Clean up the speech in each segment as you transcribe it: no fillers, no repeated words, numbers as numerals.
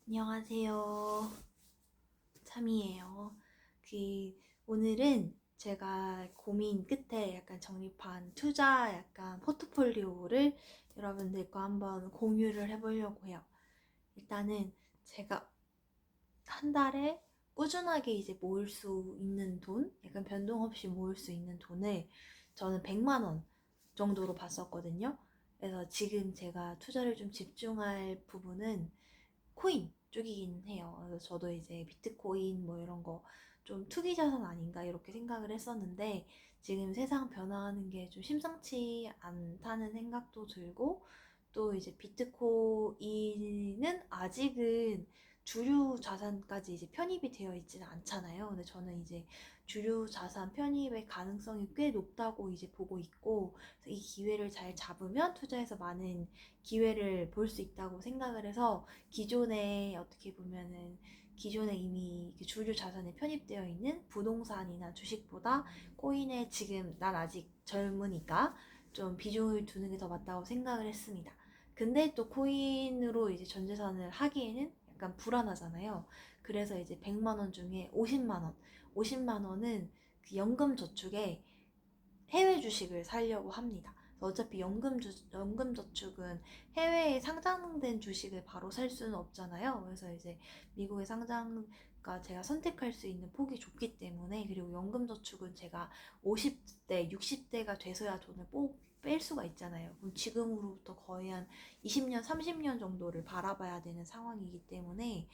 안녕하세요. 참이에요. 오늘은 제가 고민 끝에 약간 정립한 투자 약간 포트폴리오를 여러분들과 한번 공유를 해보려고 해요. 일단은 제가 한 달에 꾸준하게 이제 모을 수 있는 돈, 약간 변동 없이 모을 수 있는 돈을 저는 100만 원 정도로 봤었거든요. 그래서 지금 제가 투자를 좀 집중할 부분은 코인 쪽이긴 해요. 그래서 저도 이제 비트코인 뭐 이런 거 좀 투기 자산 아닌가 이렇게 생각을 했었는데 지금 세상 변화하는 게 좀 심상치 않다는 생각도 들고 또 이제 비트코인은 아직은 주류 자산까지 이제 편입이 되어 있지는 않잖아요. 근데 저는 이제 주류 자산 편입의 가능성이 꽤 높다고 이제 보고 있고 이 기회를 잘 잡으면 투자해서 많은 기회를 볼 수 있다고 생각을 해서 기존에 어떻게 보면은 기존에 이미 주류 자산에 편입되어 있는 부동산이나 주식보다 코인에 지금 난 아직 젊으니까 좀 비중을 두는 게 더 맞다고 생각을 했습니다. 근데 또 코인으로 이제 전 재산을 하기에는 약간 불안하잖아요. 그래서 이제 100만 원 중에 50만 원, 50만 원은 그 연금 저축에 해외 주식을 사려고 합니다. 어차피 연금 저축은 해외에 상장된 주식을 바로 살 수는 없잖아요. 그래서 이제 미국의 상장가 제가 선택할 수 있는 폭이 좁기 때문에 그리고 연금 저축은 제가 50대, 60대가 돼서야 돈을 뺄 수가 있잖아요. 그럼 지금으로부터 거의 한 20년, 30년 정도를 바라봐야 되는 상황이기 때문에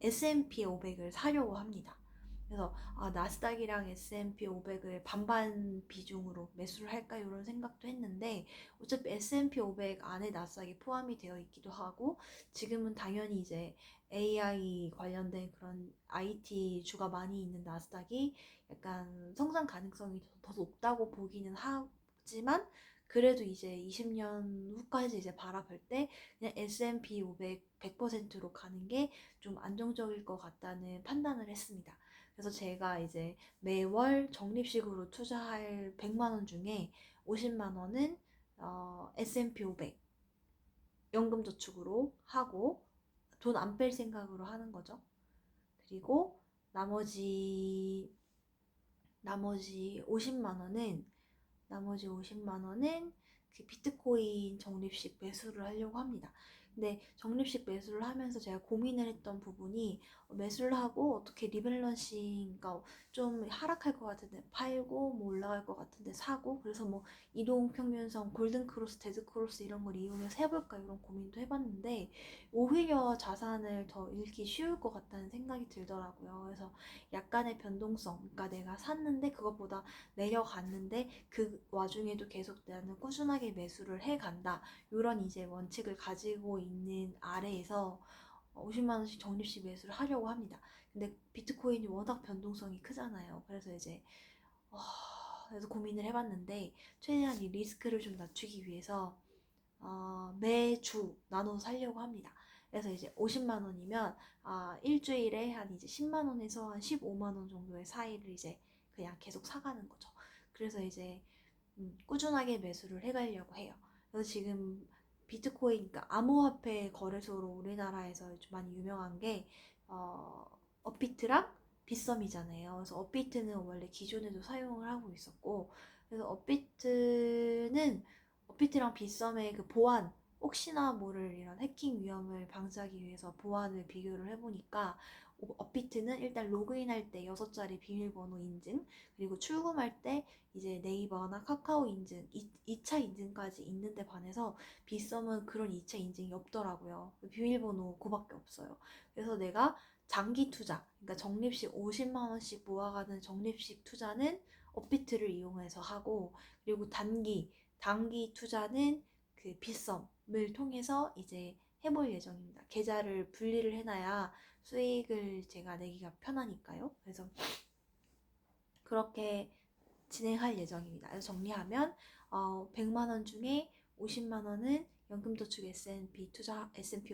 S&P 500을 사려고 합니다. 그래서 나스닥이랑 S&P 500을 반반 비중으로 매수를 할까 이런 생각도 했는데 어차피 S&P 500 안에 나스닥이 포함이 되어 있기도 하고 지금은 당연히 이제 AI 관련된 그런 IT 주가 많이 있는 나스닥이 약간 성장 가능성이 더 높다고 보기는 하지만 그래도 이제 20년 후까지 이제 바라볼 때 그냥 S&P 500 100%로 가는 게 좀 안정적일 것 같다는 판단을 했습니다. 그래서 제가 이제 매월 적립식으로 투자할 100만 원 중에 50만 원은 S&P 500 연금저축으로 하고 돈 안 뺄 생각으로 하는 거죠. 그리고 나머지 50만 원은 나머지 50만 원은 그 비트코인 적립식 매수를 하려고 합니다. 근데 적립식 매수를 하면서 제가 고민을 했던 부분이 매수를 하고 어떻게 리밸런싱, 그러니까 좀 하락할 것 같은데 팔고 뭐 올라갈 것 같은데 사고 그래서 뭐 이동평균선, 골든크로스, 데드크로스 이런 걸 이용해서 해볼까 이런 고민도 해봤는데 오히려 자산을 더 잃기 쉬울 것 같다는 생각이 들더라고요. 그래서 약간의 변동성, 그러니까 내가 샀는데 그것보다 내려갔는데 그 와중에도 계속 나는 꾸준하게 매수를 해간다. 이런 이제 원칙을 가지고 있는 아래에서 50만 원씩 적립식 매수를 하려고 합니다. 근데 비트코인이 워낙 변동성이 크잖아요. 그래서 이제 어, 그래서 고민을 해봤는데 최대한 이 리스크를 좀 낮추기 위해서 매주 나눠서 살려고 합니다. 그래서 이제 50만 원이면 일주일에 한 이제 10만 원에서 한 15만 원 정도의 사이를 이제 그냥 계속 사가는 거죠. 그래서 이제 꾸준하게 매수를 해가려고 해요. 그래서 지금 비트코인, 그러니까 암호화폐 거래소로 우리나라에서 좀 많이 유명한 게 업비트랑 빗썸이잖아요. 그래서 업비트는 원래 기존에도 사용을 하고 있었고, 그래서 업비트랑 빗썸의 그 보안, 혹시나 모를 이런 해킹 위험을 방지하기 위해서 보안을 비교를 해보니까 업비트는 일단 로그인할 때 6자리 비밀번호 인증, 그리고 출금할 때 이제 네이버나 카카오 인증, 2차 인증까지 있는데 반해서 빗썸은 그런 2차 인증이 없더라고요. 비밀번호 그밖에 없어요. 그래서 내가 장기 투자, 그러니까 적립식 50만 원씩 모아가는 적립식 투자는 업비트를 이용해서 하고, 그리고 단기 투자는 그 빗썸을 통해서 이제 해볼 예정입니다. 계좌를 분리를 해놔야 수익을 제가 내기가 편하니까요. 그래서 그렇게 진행할 예정입니다. 그래서 정리하면 100만 원 중에 50만 원은 연금저축 S&P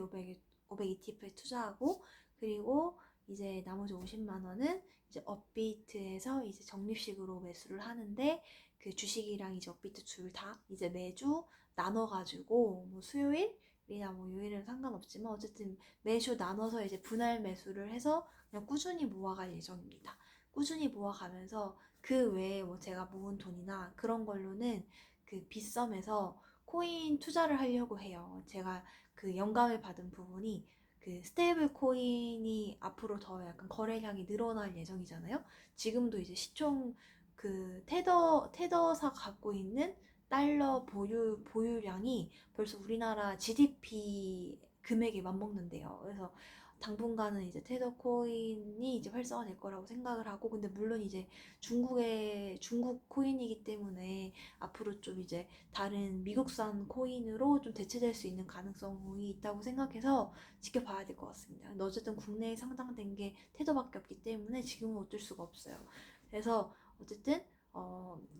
500 ETF에 투자하고 그리고 이제 나머지 50만 원은 이제 업비트에서 이제 적립식으로 매수를 하는데 그 주식이랑 이제 업비트 둘 다 이제 매주 나눠가지고 뭐 수요일 뭐 요일은 상관없지만 어쨌든 매주 나눠서 이제 분할 매수를 해서 그냥 꾸준히 모아갈 예정입니다. 꾸준히 모아가면서 그 외에 뭐 제가 모은 돈이나 그런 걸로는 그 빗썸에서 코인 투자를 하려고 해요. 제가 그 영감을 받은 부분이 그 스테이블 코인이 앞으로 더 약간 거래량이 늘어날 예정이잖아요. 지금도 이제 시총 그 테더사 갖고 있는 달러 보유량이 벌써 우리나라 GDP 금액에 맞먹는데요. 그래서 당분간은 이제 테더 코인이 이제 활성화될 거라고 생각을 하고, 근데 물론 이제 중국 코인이기 때문에 앞으로 좀 이제 다른 미국산 코인으로 좀 대체될 수 있는 가능성이 있다고 생각해서 지켜봐야 될 것 같습니다. 근데 어쨌든 국내에 상장된 게 테더밖에 없기 때문에 지금은 어쩔 수가 없어요. 그래서 어쨌든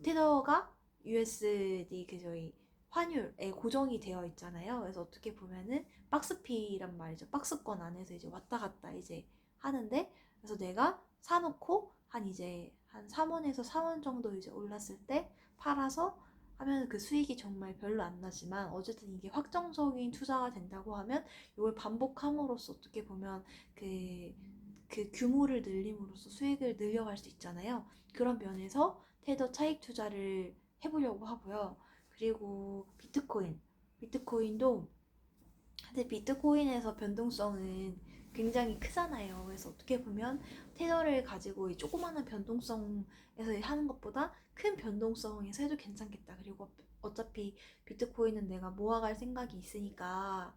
테더가 USD 그 저희 환율에 고정이 되어 있잖아요. 그래서 어떻게 보면은 박스피란 말이죠. 박스권 안에서 이제 왔다 갔다 이제 하는데, 그래서 내가 사놓고 한 3원에서 4원 정도 이제 올랐을 때 팔아서 하면 그 수익이 정말 별로 안 나지만, 어쨌든 이게 확정적인 투자가 된다고 하면 이걸 반복함으로써 어떻게 보면 그 규모를 늘림으로써 수익을 늘려갈 수 있잖아요. 그런 면에서 테더 차익 투자를 해보려고 하고요. 그리고 비트코인도 근데 비트코인에서 변동성은 굉장히 크잖아요. 그래서 어떻게 보면 테더를 가지고 이 조그마한 변동성에서 하는 것보다 큰 변동성에서 해도 괜찮겠다. 그리고 어차피 비트코인은 내가 모아갈 생각이 있으니까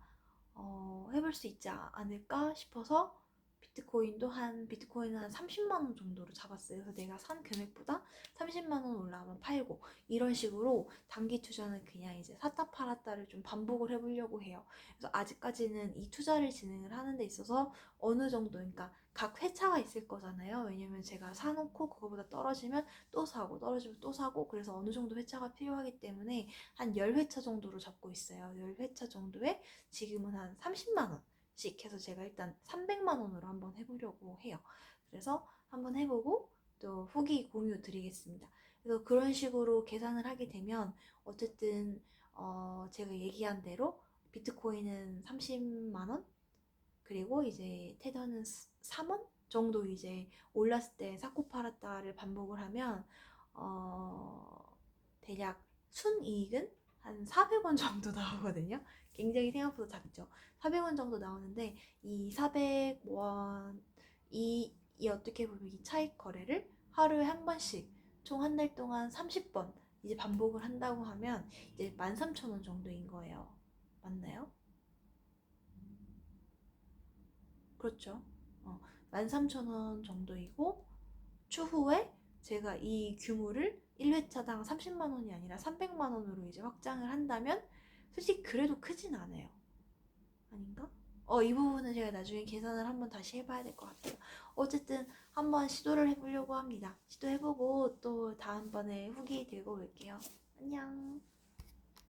해볼 수 있지 않을까 싶어서 비트코인은 한 30만 원 정도로 잡았어요. 그래서 내가 산 금액보다 30만 원 올라가면 팔고, 이런 식으로 단기 투자는 그냥 이제 샀다 팔았다를 좀 반복을 해보려고 해요. 그래서 아직까지는 이 투자를 진행을 하는 데 있어서 어느 정도, 그러니까 각 회차가 있을 거잖아요. 왜냐면 제가 사놓고 그거보다 떨어지면 또 사고, 떨어지면 또 사고, 그래서 어느 정도 회차가 필요하기 때문에 한 10회차 정도로 잡고 있어요. 10회차 정도에 지금은 한 30만 원씩 해서 제가 일단 300만 원으로 한번 해보려고 해요. 그래서 한번 해보고 또 후기 공유 드리겠습니다. 그래서 그런 식으로 계산을 하게 되면 어쨌든 제가 얘기한 대로 비트코인은 30만 원, 그리고 이제 테더는 3원 정도 이제 올랐을 때 사고 팔았다를 반복을 하면 대략 순이익은 한 400원 정도 나오거든요. 굉장히 생각보다 작죠. 400원 정도 나오는데 이 400원 이 어떻게 보면 이 차익 거래를 하루에 한 번씩 총 한 달 동안 30번 이제 반복을 한다고 하면 이제 13,000원 정도인 거예요. 맞나요? 그렇죠. 13,000원 정도이고, 추후에 제가 이 규모를 1회차당 30만 원이 아니라 300만 원으로 이제 확장을 한다면 솔직히 그래도 크진 않아요. 아닌가? 이 부분은 제가 나중에 계산을 한번 다시 해봐야 될 것 같아요. 어쨌든 한번 시도를 해보려고 합니다. 시도해보고 또 다음번에 후기 들고 올게요. 안녕.